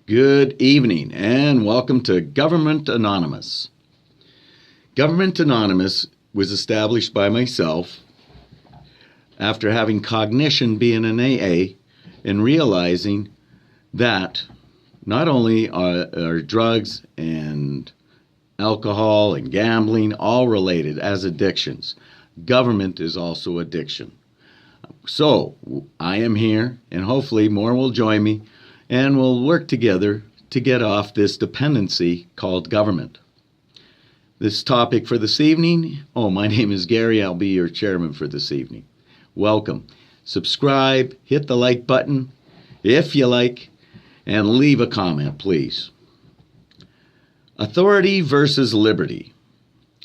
Good evening and welcome to Government Anonymous. Government Anonymous was established by myself after having cognition being an AA and realizing that not only are drugs and alcohol and gambling all related as addictions, government is also addiction. So I am here and hopefully more will join me and we'll work together to get off this dependency called government. This topic for this evening, my name is Gary. I'll be your chairman for this evening. Welcome. Subscribe, hit the like button if you like, and leave a comment, please. Authority versus liberty.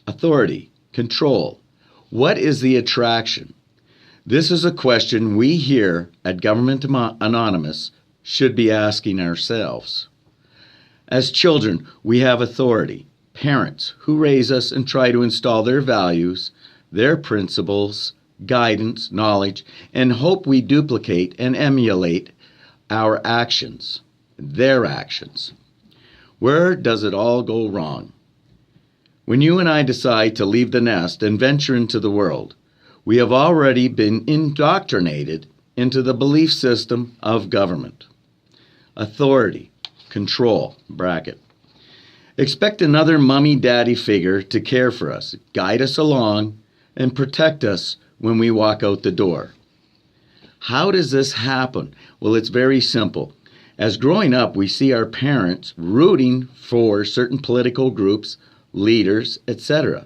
Authority, control. What is the attraction? This is a question we here at Government Anonymous should be asking ourselves. As children, we have authority, parents who raise us and try to install their values, their principles, guidance, knowledge, and hope we duplicate and emulate our actions, their actions. Where does it all go wrong? When you and I decide to leave the nest and venture into the world, we have already been indoctrinated into the belief system of government. Authority, control, bracket. Expect another mummy-daddy figure to care for us, guide us along, and protect us when we walk out the door. How does this happen? Well, it's very simple. As growing up, we see our parents rooting for certain political groups, leaders, etc.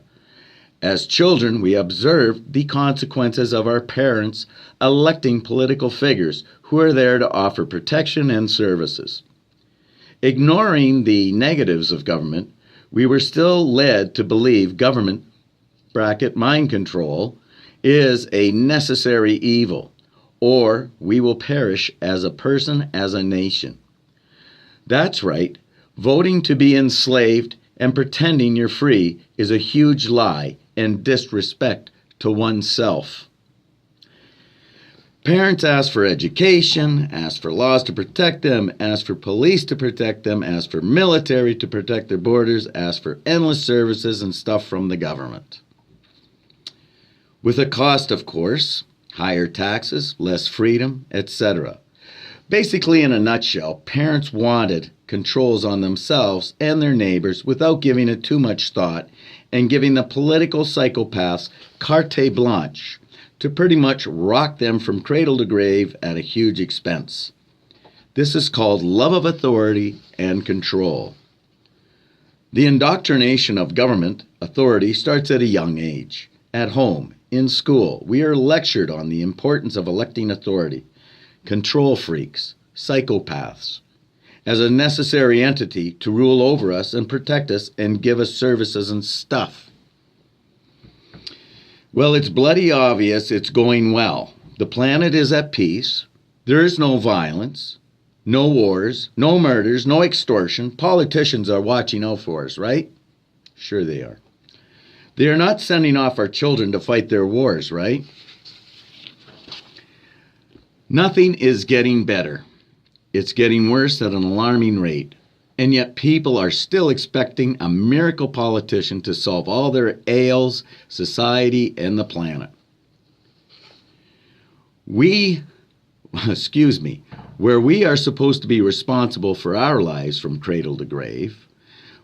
As children, we observe the consequences of our parents electing political figures who are there to offer protection and services. Ignoring the negatives of government, we were still led to believe government, bracket mind control, is a necessary evil, or we will perish as a person, as a nation. That's right, voting to be enslaved and pretending you're free is a huge lie and disrespect to oneself. Parents ask for education, ask for laws to protect them, ask for police to protect them, ask for military to protect their borders, ask for endless services and stuff from the government. With a cost, of course, higher taxes, less freedom, etc. Basically, in a nutshell, parents wanted controls on themselves and their neighbors without giving it too much thought and giving the political psychopaths carte blanche to pretty much rock them from cradle to grave at a huge expense. This is called love of authority and control. The indoctrination of government authority starts at a young age. At home, in school, we are lectured on the importance of electing authority, control freaks, psychopaths, as a necessary entity to rule over us and protect us and give us services and stuff. Well, it's bloody obvious it's going well. The planet is at peace. There is no violence, no wars, no murders, no extortion. Politicians are watching out for us, right? Sure they are. They are not sending off our children to fight their wars, right? Nothing is getting better. It's getting worse at an alarming rate. And yet people are still expecting a miracle politician to solve all their ails, society, and the planet. Where we are supposed to be responsible for our lives from cradle to grave,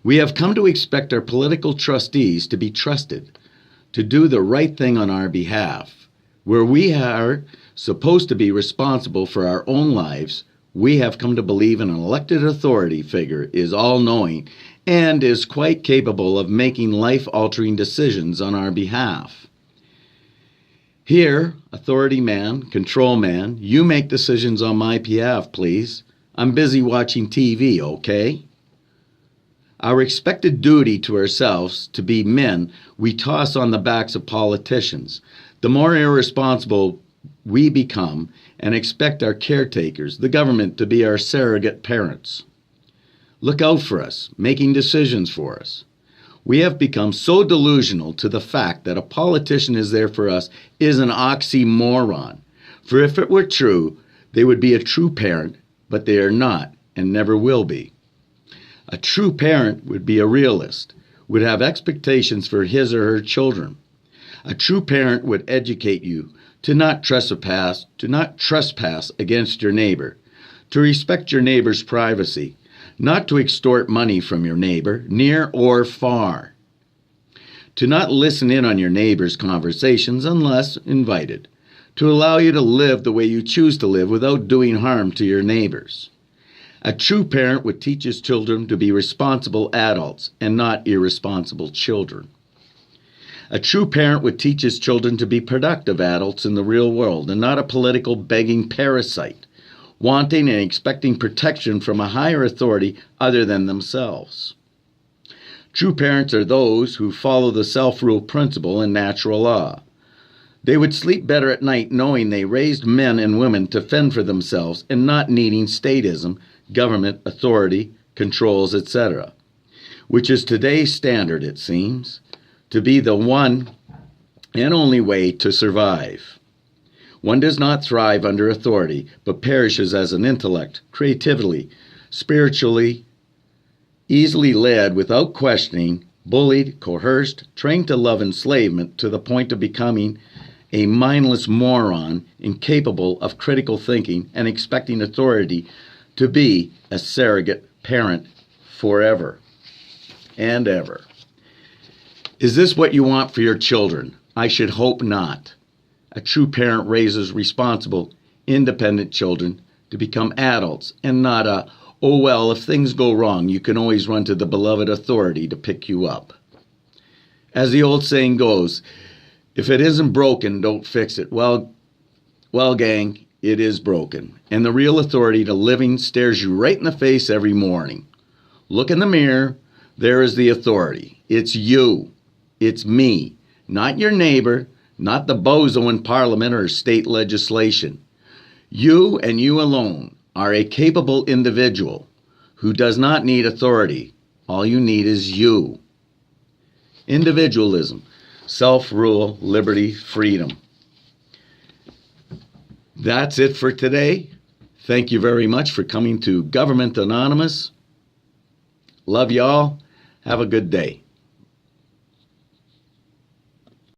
we have come to expect our political trustees to be trusted, to do the right thing on our behalf. Where we are supposed to be responsible for our own lives, we have come to believe an elected authority figure is all-knowing and is quite capable of making life-altering decisions on our behalf. Here, authority man, control man, you make decisions on my behalf, please. I'm busy watching TV, okay? Our expected duty to ourselves to be men we toss on the backs of politicians. The more irresponsible we become and expect our caretakers, the government, to be our surrogate parents. Look out for us, making decisions for us. We have become so delusional to the fact that a politician is there for us is an oxymoron. For if it were true, they would be a true parent, but they are not. and never will be. A true parent would be a realist, would have expectations for his or her children. A true parent would educate you to not trespass against your neighbor, to respect your neighbor's privacy, not to extort money from your neighbor, near or far, to not listen in on your neighbor's conversations unless invited, to allow you to live the way you choose to live without doing harm to your neighbors. A true parent would teach his children to be responsible adults and not irresponsible children. A true parent would teach his children to be productive adults in the real world and not a political begging parasite, wanting and expecting protection from a higher authority other than themselves. True parents are those who follow the self-rule principle and natural law. They would sleep better at night knowing they raised men and women to fend for themselves and not needing statism, government, authority, controls, etc., which is today's standard, it seems, to be the one and only way to survive. One does not thrive under authority, but perishes as an intellect, creatively, spiritually, easily led without questioning, bullied, coerced, trained to love enslavement to the point of becoming a mindless moron, incapable of critical thinking and expecting authority to be a surrogate parent forever and ever. Is this what you want for your children? I should hope not. A true parent raises responsible, independent children to become adults and not a, oh well, if things go wrong, you can always run to the beloved authority to pick you up. As the old saying goes, if it isn't broken, don't fix it. Well, gang, it is broken. And the real authority to living stares you right in the face every morning. Look in the mirror. There is the authority. It's you. It's me. Not your neighbor. Not the bozo in parliament or state legislation. You and you alone are a capable individual who does not need authority. All you need is you. Individualism. Self-rule, liberty, freedom. That's it for today. Thank you very much for coming to Government Anonymous. Love y'all. Have a good day.